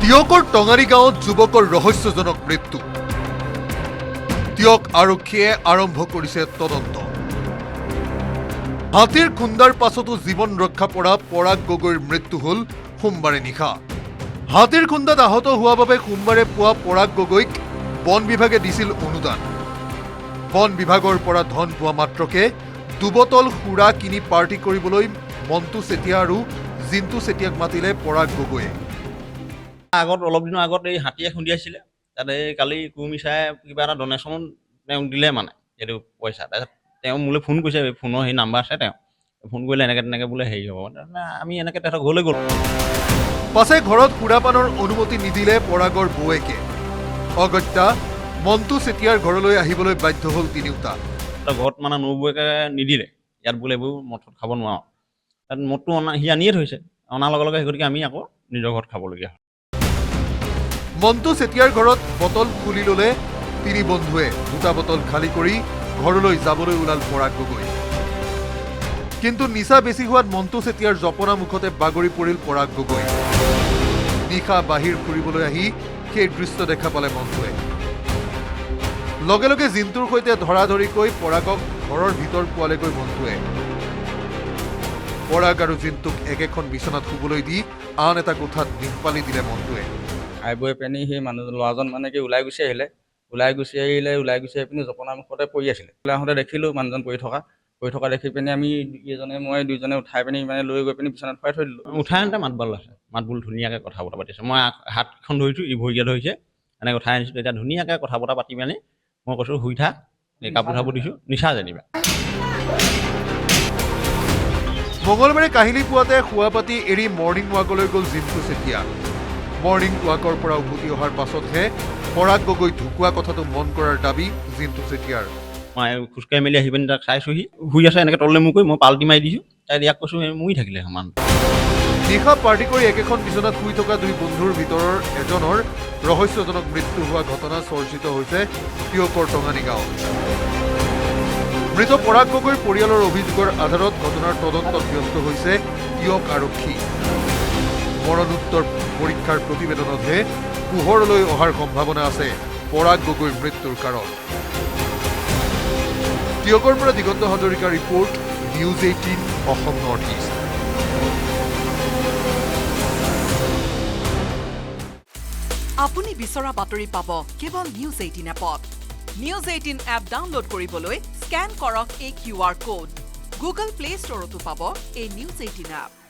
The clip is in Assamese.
তিয়কৰ টঙাৰী গাঁৱত যুৱকৰ ৰহস্যজনক মৃত্যু। তিয়ক আৰক্ষীয়ে আৰম্ভ কৰিছে তদন্ত। হাতীৰ খুন্দাৰ পাছতো জীৱন ৰক্ষা পৰা পৰাগ গগৈৰ মৃত্যু হ'ল সোমবাৰে নিশা। হাতীৰ খুন্দাত আহত হোৱা বাবে সোমবাৰে পুৱা পৰাগ গগৈক বন বিভাগে দিছিল অনুদান। বন বিভাগৰ পৰা ধন পোৱা মাত্ৰকে দুবটল সুৰা কিনি পাৰ্টি কৰিবলৈ মন্টু চেতিয়া আৰু জিন্তু চেতিয়াক মাতিলে পৰাগ গগৈয়ে। আগত অলপ দিনৰ আগত এই হাতীয়ে খুন্দিয়াইছিলে, তাতে কালি কুমিচাই কিবা এটা ডনেশ্যন তেওঁক দিলে, মানে এইটো পইচা। তাৰপিছত তেওঁ মোলৈ ফোন কৰিছে, ফোনৰ সেই নাম্বাৰ আছে, তেওঁ ফোন কৰিলে এনেকৈ তেনেকৈ বোলে হেৰি হ'ব। আমি এনেকৈ তেখেতৰ ঘৰলৈ গ'লোঁ। পাছে ঘৰত সুৰাপানৰ অনুমতি নিদিলে পৰাগৰ বৌয়েকে। অগত্যা মন্টু চেতিয়াৰ ঘৰলৈ আহিবলৈ বাধ্য হ'ল তিনিওটা। ঘৰত মানে নবৌয়েকে নিদিলে, ইয়াত বোলে এইবোৰ মদ খাব নোৱাৰো। তাত মদটো সি আনিয়ে থৈছে, অনাৰ লগে লগে সেই গতিকে আমি আকৌ নিজৰ ঘৰত খাবলগীয়া হয়। মন্টু চেতিয়াৰ ঘৰত বটল খুলি ল'লে তিনি বন্ধুৱে। দুটা বটল খালী কৰি ঘৰলৈ যাবলৈ ওলাল পৰাগ গগৈ। কিন্তু নিচা বেছি হোৱাত মন্টু চেতিয়াৰ জপনা মুখতে বাগৰি পৰিল পৰাগ গগৈ। নিশা বাহিৰ ফুৰিবলৈ আহি সেই দৃশ্য দেখা পালে মন্টুৱে। লগে লগে জিন্তুৰ সৈতে ধৰাধৰিকৈ পৰাগক ঘৰৰ ভিতৰ পোৱালেগৈ মন্টুৱে। পৰাগ আৰু জিন্তুক একেখন বিচনাত শুবলৈ দি আন এটা কোঠাত নিপালি দিলে মন্টুৱে। খাই বৈ পিনি সেই ল'ৰাজন মানে কি ওলাই গুচি আহিলে, ওলাই গুচি আহি পিনি জপনা মুখতে পৰি আছিলে। ওলাই আহোঁতে দেখিলোঁ মানুহজন পৰি থকা দেখি পিনি আমি মই দুইজনে উঠাই পিনি মানে লৈ গৈ পিনি বিচনাত শুৱাই থৈ দিলোঁ। উঠাই আনোতে মাতবোল আছে, মাতবোল ধুনীয়াকৈ কথা বতৰা পাতিছে। মই হাতখন ধৰিছোঁ, ই ভৰিকে ধৰিছে, এনেকৈ উঠাই আনিছোঁ। তেতিয়া ধুনীয়াকৈ কথা বতৰা পাতি মেলি মই কৈছোঁ শুই থাক, কাপোৰ চাপোৰ দিছোঁ, নিচা যেনিবা। মঙলবাৰে কাহিলী পুৱাতে শোৱা পাতি এৰি মৰ্ণিং ৱাকলৈ গ'ল জিন্তু চেতিয়া। মৰ্ণিং ৱাকৰ পৰা উভতি অহাৰ পাছতহে পৰাগ গগৈ ঢুকুৱা কথাটো মন কৰাৰ দাবী জিন্তু চেতিয়াৰ। মই খোজকাঢ়ি মেলি আহি পিনি তাক চাইছোঁহি শুই আছে, এনেকৈ তললৈ মুখ কৰি মই পাল্টি মাৰি দিছোঁ। তাই ইয়াক কৈছোঁ মৰি থাকিলে সমান। নিশা পাৰ্টি কৰি একেখন বিচনাত শুই থকা দুই বন্ধুৰ ভিতৰৰ এজনৰ ৰহস্যজনক মৃত্যু হোৱা ঘটনা চৰ্চিত হৈছে তিয়কৰ টঙানী গাঁৱত। মৃত পৰাগ গগৈৰ পৰিয়ালৰ অভিযোগৰ আধাৰত ঘটনাৰ তদন্তত ব্যস্ত হৈছে তিয়ক আৰক্ষী। মৰণোত্তৰ পৰীক্ষাৰ প্ৰতিবেদনতহে পোহৰলৈ অহাৰ সম্ভাৱনা আছে পৰাগ গগৈৰ মৃত্যুৰ কাৰণ। তিয়কৰ পৰা দিগন্ত হাজৰিকাৰ report, news 18 Assam north east. আপুনি বিচৰা বাতৰি পাব কেৱল নিউজ 18 এপত। নিউজ 18 এপ ডাউনলোড কৰিবলৈ স্কেন কৰক এই QR কোড। গুগল প্লে ষ্টৰতো পাব এই নিউজ 18 এপ।